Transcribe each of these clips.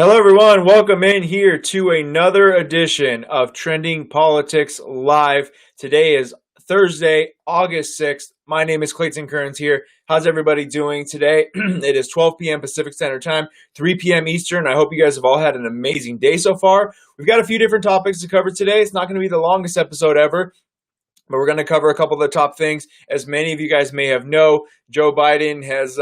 Hello, everyone. Welcome in here to another edition of Trending Politics Live. Today is Thursday, August 6th. My name is Clayton Kearns here. How's everybody doing today? It is 12 p.m. Pacific Standard Time, 3 p.m. Eastern. I hope you guys have all had an amazing day so far. We've got a few different topics to cover today. It's not going to be the longest episode ever, but we're going to cover a couple of the top things. As many of you guys may have known, Joe Biden has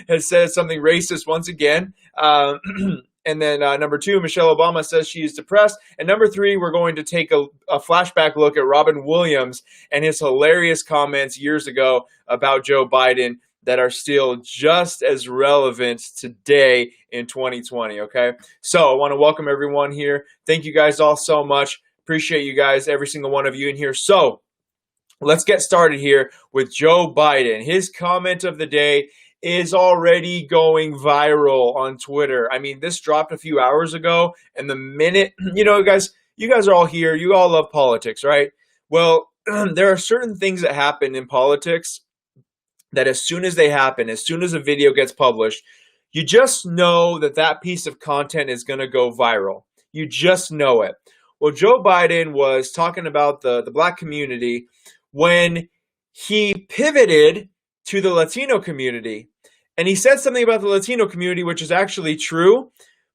has said something racist once again. And then number two, Michelle Obama says she is depressed. And number three, we're going to take a flashback look at Robin Williams and his hilarious comments years ago about Joe Biden that are still just as relevant today in 2020, okay? So I want to welcome everyone here. Thank you guys all so much. Appreciate you guys, every single one of you in here. So let's get started here with Joe Biden. His comment of the day is already going viral on Twitter. I mean, this dropped a few hours ago, and the minute, you guys are all here. You all love politics, right? Well, there are certain things that happen in politics that as soon as they happen, as soon as a video gets published, you just know that that piece of content is going to go viral. You just know it. Well, Joe Biden was talking about the black community when he pivoted to the Latino community. And he said something about the Latino community, which is actually true,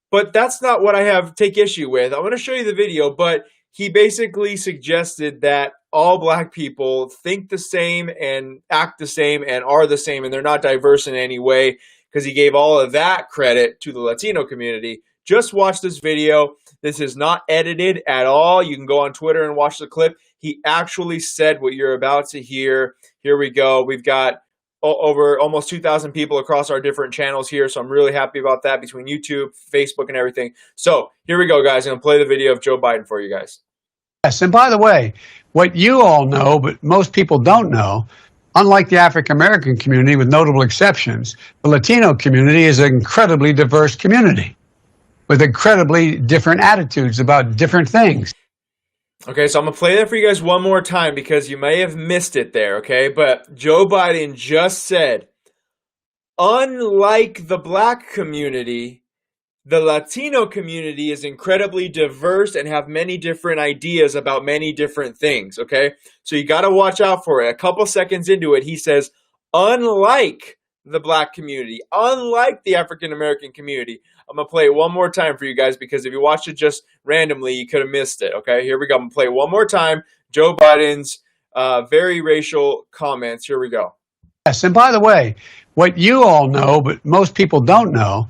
but that's not what I take issue with. I want to show you the video, but he basically suggested that all black people think the same and act the same and are the same, and they're not diverse in any way, because he gave all of that credit to the Latino community. Just watch this video. This is not edited at all. You can go on Twitter and watch the clip. He actually said what you're about to hear. Here we go. We've got over almost 2,000 people across our different channels here, so I'm really happy about that between YouTube, Facebook, and everything. So here we go, guys. I'm going to play the video of Joe Biden for you guys. Yes, and by the way, what you all know, but most people don't know, unlike the African-American community, with notable exceptions, the Latino community is an incredibly diverse community with incredibly different attitudes about different things. Okay, so I'm going to play that for you guys one more time because you may have missed it there, okay? But Joe Biden just said, unlike the black community, the Latino community is incredibly diverse and have many different ideas about many different things, okay? So you got to watch out for it. A couple seconds into it, he says, unlike the black community, unlike the African-American community. I'm going to play it one more time for you guys because if you watched it just randomly, you could have missed it, okay? Here we go. I'm going to play it one more time. Joe Biden's very racial comments. Here we go. Yes, and by the way, what you all know, but most people don't know,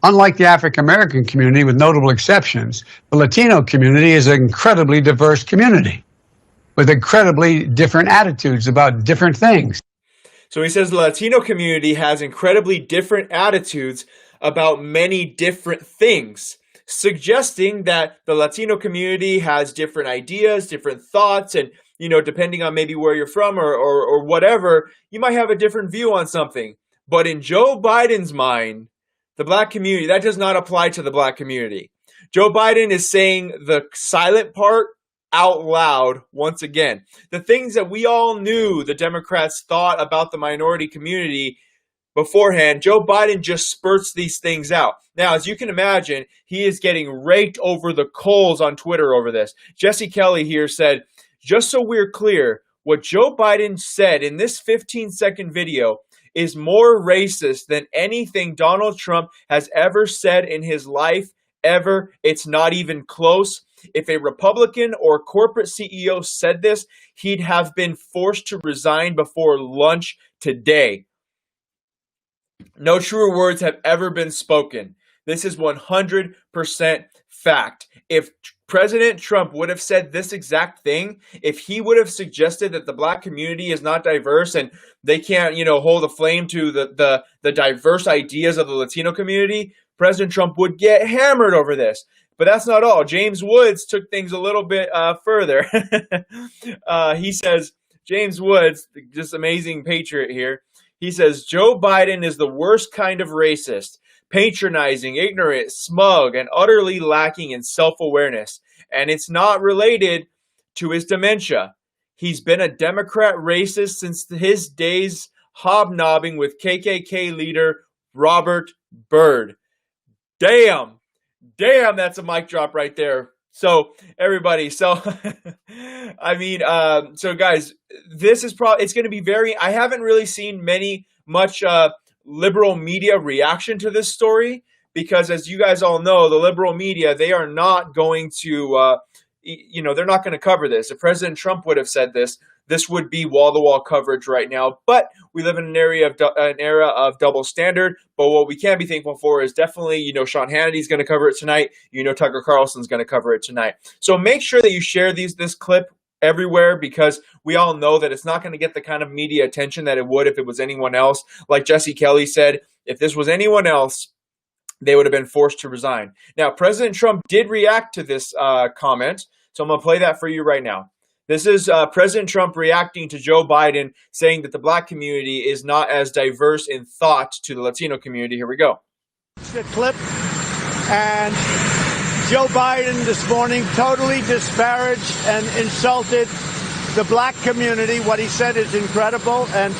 unlike the African-American community, with notable exceptions, the Latino community is an incredibly diverse community with incredibly different attitudes about different things. So he says the Latino community has incredibly different attitudes about many different things, suggesting that the Latino community has different ideas, different thoughts, and, depending on maybe where you're from or whatever, you might have a different view on something. But in Joe Biden's mind, the black community, that does not apply to the black community. Joe Biden is saying the silent part out loud once again. The things that we all knew the Democrats thought about the minority community beforehand, Joe Biden just spurts these things out. Now, as you can imagine, he is getting raked over the coals on Twitter over this. Jesse Kelly here said, just so we're clear, what Joe Biden said in this 15-second video is more racist than anything Donald Trump has ever said in his life, ever. It's not even close. If a Republican or corporate CEO said this, he'd have been forced to resign before lunch today. No truer words have ever been spoken. This is 100% fact. If President Trump would have said this exact thing, if he would have suggested that the black community is not diverse and they can't, hold a flame to the diverse ideas of the Latino community, President Trump would get hammered over this. But that's not all. James Woods took things a little bit further. He says, James Woods, just amazing patriot here, he says, Joe Biden is the worst kind of racist, patronizing, ignorant, smug, and utterly lacking in self-awareness. And it's not related to his dementia. He's been a Democrat racist since his days hobnobbing with KKK leader Robert Byrd. Damn. Damn, that's a mic drop right there. So everybody, so I mean, so guys, this is probably it's going to be very. I haven't really seen much liberal media reaction to this story because, as you guys all know, the liberal media they are not going to, they're not going to cover this. If President Trump would have said this, this would be wall-to-wall coverage right now. But we live in an era of double standard. But what we can be thankful for is definitely, Sean Hannity's going to cover it tonight. Tucker Carlson's going to cover it tonight. So make sure that you share this clip everywhere because we all know that it's not going to get the kind of media attention that it would if it was anyone else. Like Jesse Kelly said, if this was anyone else, they would have been forced to resign. Now, President Trump did react to this comment. So I'm going to play that for you right now. This is President Trump reacting to Joe Biden saying that the black community is not as diverse in thought to the Latino community. Here we go. The clip, and Joe Biden this morning totally disparaged and insulted the black community. What he said is incredible, and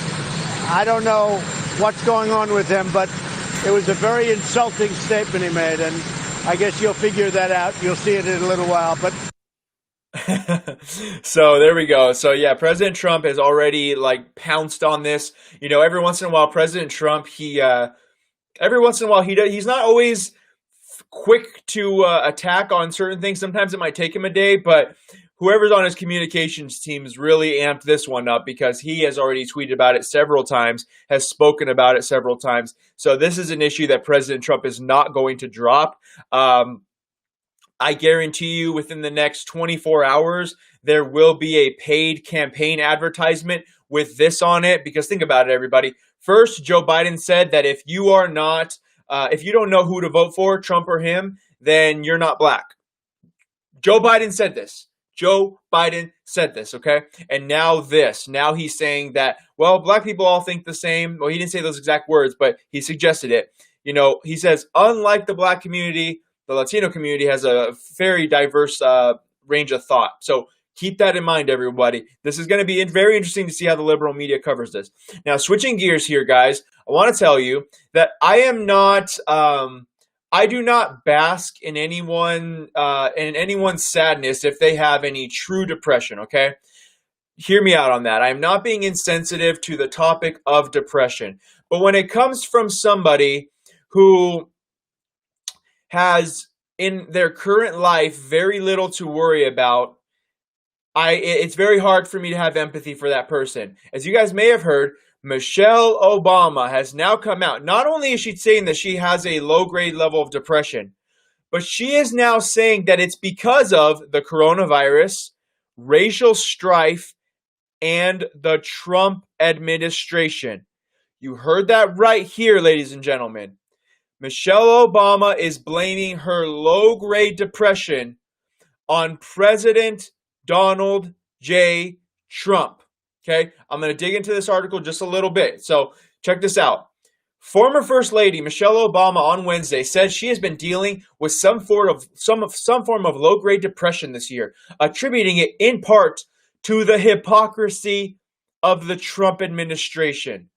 I don't know what's going on with him, but it was a very insulting statement he made, and I guess you'll figure that out. You'll see it in a little while, but So there we go. So yeah, President Trump has already pounced on this. Every once in a while, President Trump, he's not always quick to attack on certain things. Sometimes it might take him a day, but whoever's on his communications team has really amped this one up because he has already tweeted about it several times, has spoken about it several times. So this is an issue that President Trump is not going to drop. I guarantee you within the next 24 hours, there will be a paid campaign advertisement with this on it. Because think about it, everybody. First, Joe Biden said that if you don't know who to vote for, Trump or him, then you're not black. Joe Biden said this. Okay? And now this. Now he's saying that, well, black people all think the same. Well, he didn't say those exact words, but he suggested it. He says, unlike the black community, the Latino community has a very diverse range of thought. So keep that in mind, everybody. This is going to be very interesting to see how the liberal media covers this. Now, switching gears here, guys, I want to tell you that I do not bask in anyone's sadness if they have any true depression, okay? Hear me out on that. I am not being insensitive to the topic of depression. But when it comes from somebody who has in their current life very little to worry about, it's very hard for me to have empathy for that person. As you guys may have heard, Michelle Obama has now come out. Not only is she saying that she has a low-grade level of depression, but she is now saying that it's because of the coronavirus, racial strife, and the Trump administration. You heard that right here, ladies and gentlemen. Michelle Obama is blaming her low-grade depression on President Donald J. Trump. Okay, I'm going to dig into this article just a little bit. So check this out. Former First Lady Michelle Obama on Wednesday said she has been dealing with some form of low-grade depression this year, attributing it in part to the hypocrisy of the Trump administration.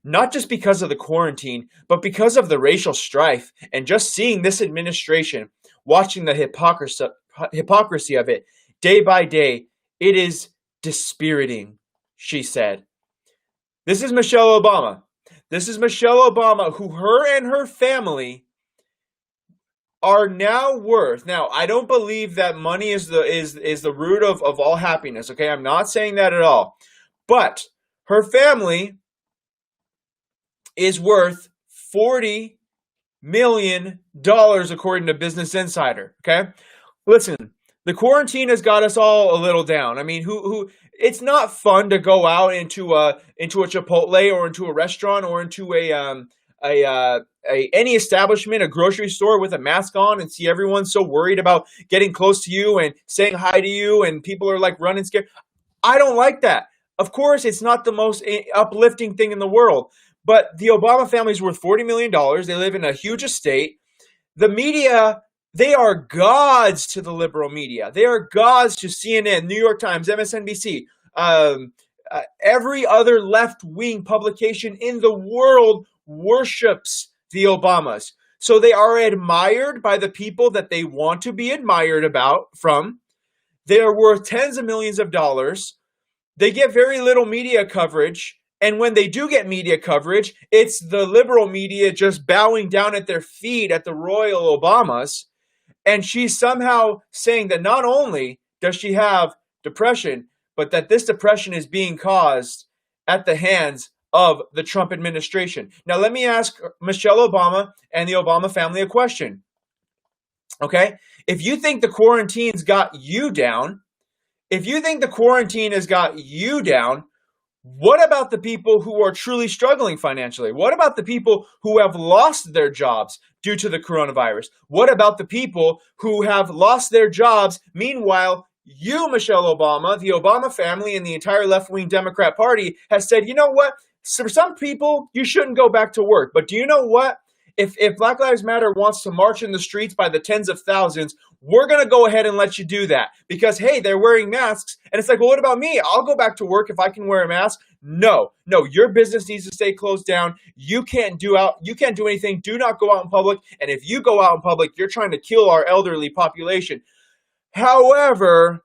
Not just because of the quarantine, but because of the racial strife and just seeing this administration, watching the hypocrisy of it day by day, it is dispiriting, she said. This is Michelle Obama. This is Michelle Obama, who her and her family are now worth. Now, I don't believe that money is the root of all happiness, okay? I'm not saying that at all. But her family is worth $40 million according to Business Insider. Okay, listen, the quarantine has got us all a little down. I mean, it's not fun to go out into a Chipotle or into a restaurant or into any establishment, a grocery store with a mask on and see everyone so worried about getting close to you and saying hi to you and people are running scared. I don't like that. Of course, it's not the most uplifting thing in the world. But the Obama family is worth $40 million. They live in a huge estate. The media, they are gods to the liberal media. They are gods to CNN, New York Times, MSNBC, every other left-wing publication in the world worships the Obamas. So they are admired by the people that they want to be admired from. They are worth tens of millions of dollars. They get very little media coverage. And when they do get media coverage, it's the liberal media just bowing down at their feet at the royal Obamas. And she's somehow saying that not only does she have depression, but that this depression is being caused at the hands of the Trump administration. Now, let me ask Michelle Obama and the Obama family a question. Okay? If you think the quarantine's got you down, if you think the quarantine has got you down, what about the people who are truly struggling financially? What about the people who have lost their jobs due to the coronavirus? What about the people who have lost their jobs? Meanwhile, you, Michelle Obama, the Obama family, and the entire left-wing Democrat Party has said, you know what? For some people, you shouldn't go back to work. But do you know what? If Black Lives Matter wants to march in the streets by the tens of thousands, we're going to go ahead and let you do that. Because, hey, they're wearing masks. And it's like, well, what about me? I'll go back to work if I can wear a mask. No, your business needs to stay closed down. You can't do anything. Do not go out in public. And if you go out in public, you're trying to kill our elderly population. However,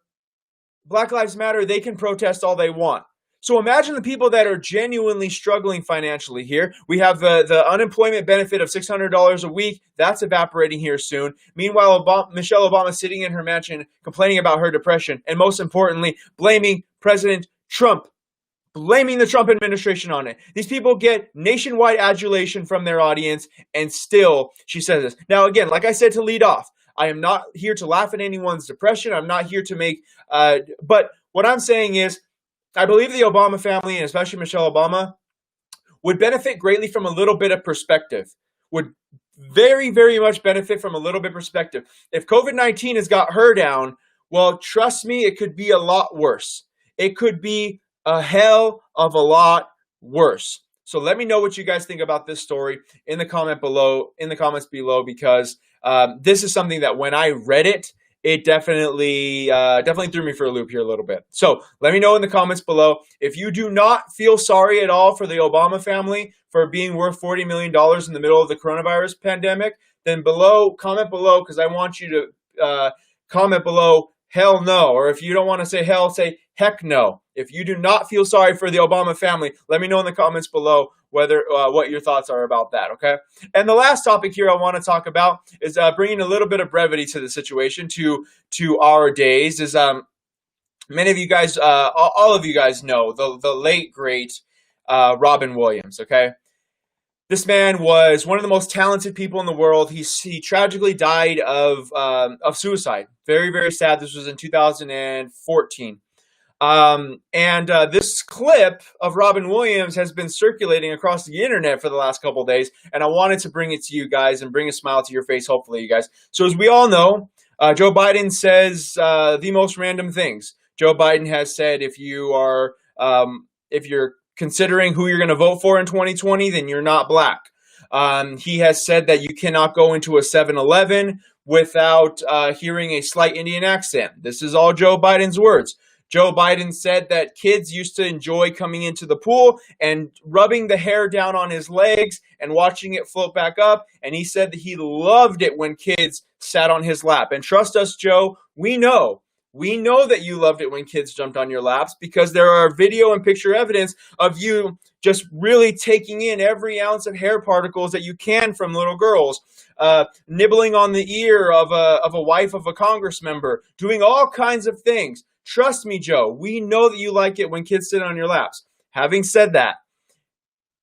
Black Lives Matter, they can protest all they want. So imagine the people that are genuinely struggling financially here. We have the unemployment benefit of $600 a week. That's evaporating here soon. Meanwhile, Michelle Obama sitting in her mansion complaining about her depression. And most importantly, blaming President Trump. Blaming the Trump administration on it. These people get nationwide adulation from their audience, and still she says this. Now, again, like I said to lead off, I am not here to laugh at anyone's depression. I'm not here to make, but what I'm saying is, I believe the Obama family, and especially Michelle Obama, would benefit greatly from a little bit of perspective. Would very, very much benefit from a little bit of perspective. If COVID-19 has got her down, well, trust me, it could be a lot worse. It could be a hell of a lot worse. So let me know what you guys think about this story in the comments below, because this is something that when I read it, it definitely threw me for a loop here a little bit. So let me know in the comments below. If you do not feel sorry at all for the Obama family for being worth $40 million in the middle of the coronavirus pandemic, then comment below, because I want you to comment below, hell no. Or if you don't want to say hell, say heck no. If you do not feel sorry for the Obama family, let me know in the comments below what your thoughts are about that, okay? And the last topic here I want to talk about is bringing a little bit of brevity to the situation, to our days. Is many of you guys, all of you guys know the late great Robin Williams, okay? This man was one of the most talented people in the world. He tragically died of suicide. Very, very sad. This was in 2014. This clip of Robin Williams has been circulating across the internet for the last couple of days, and I wanted to bring it to you guys and bring a smile to your face, hopefully, you guys. So as we all know, Joe Biden says the most random things. Joe Biden has said if you're considering who you're going to vote for in 2020, then you're not black. He has said that you cannot go into a 7-Eleven without hearing a slight Indian accent. This is all Joe Biden's words. Joe Biden said that kids used to enjoy coming into the pool and rubbing the hair down on his legs and watching it float back up. And he said that he loved it when kids sat on his lap. And trust us, Joe, we know that you loved it when kids jumped on your laps, because there are video and picture evidence of you just really taking in every ounce of hair particles that you can from little girls, nibbling on the ear of a wife of a Congress member, doing all kinds of things. Trust me, Joe, we know that you like it when kids sit on your laps. Having said that,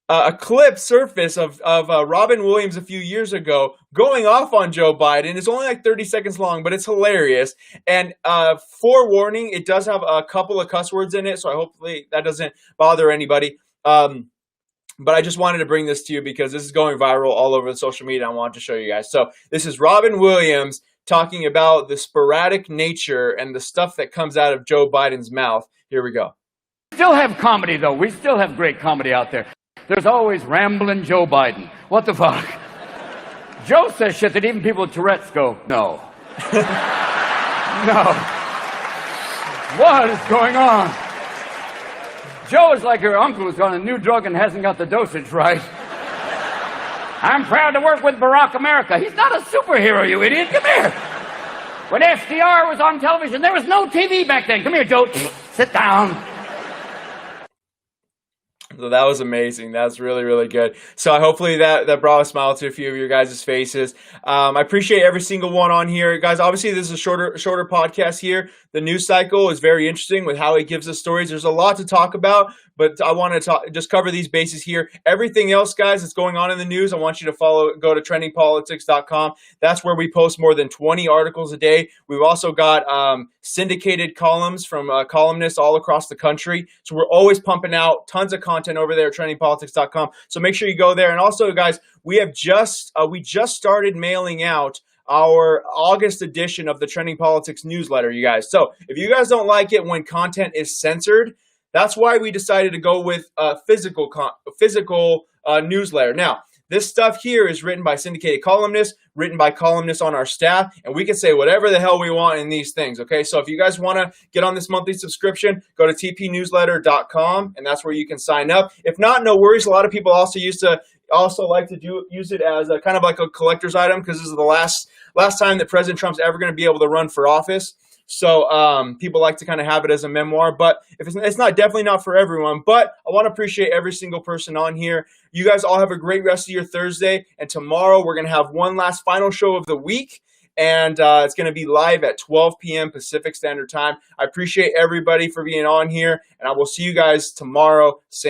a clip surfaced of Robin Williams a few years ago going off on Joe Biden. It's only like 30 seconds long, but it's hilarious. And forewarning, it does have a couple of cuss words in it, so hopefully that doesn't bother anybody. But I just wanted to bring this to you because this is going viral all over the social media. I wanted to show you guys. So this is Robin Williams talking about the sporadic nature and the stuff that comes out of Joe Biden's mouth. Here we go. Still have comedy, though. We still have great comedy out there. There's always rambling Joe Biden. What the fuck? Joe says shit that even people with Tourette's go, no. No. What is going on? Joe is like her uncle who's on a new drug and hasn't got the dosage right. I'm proud to work with Barack America. He's not a superhero, you idiot. Come here. When FDR was on television, there was no TV back then. Come here, Joe. Sit down. So that was amazing. That's really, really good. So hopefully that brought a smile to a few of your guys' faces. I appreciate every single one on here. Guys, obviously this is a shorter podcast here. The news cycle is very interesting with how it gives us stories. There's a lot to talk about, but I want to just cover these bases here. Everything else, guys, that's going on in the news, I want you to go to trendingpolitics.com. That's where we post more than 20 articles a day. We've also got syndicated columns from columnists all across the country. So we're always pumping out tons of content over there at trendingpolitics.com. So make sure you go there. And also, guys, we just started mailing out our August edition of the Trending Politics newsletter, you guys. So if you guys don't like it when content is censored, that's why we decided to go with physical newsletter. Now, this stuff here is written by syndicated columnists, written by columnists on our staff, and we can say whatever the hell we want in these things, okay? So if you guys want to get on this monthly subscription, go to tpnewsletter.com, and that's where you can sign up. If not, no worries. A lot of people also like to use it as a kind of like a collector's item because this is the last time that President Trump's ever going to be able to run for office. So people like to kind of have it as a memoir, but if it's definitely not for everyone. But I want to appreciate every single person on here. You guys all have a great rest of your Thursday, and tomorrow we're going to have one last final show of the week, and it's going to be live at 12 p.m. Pacific Standard Time. I appreciate everybody for being on here, and I will see you guys tomorrow.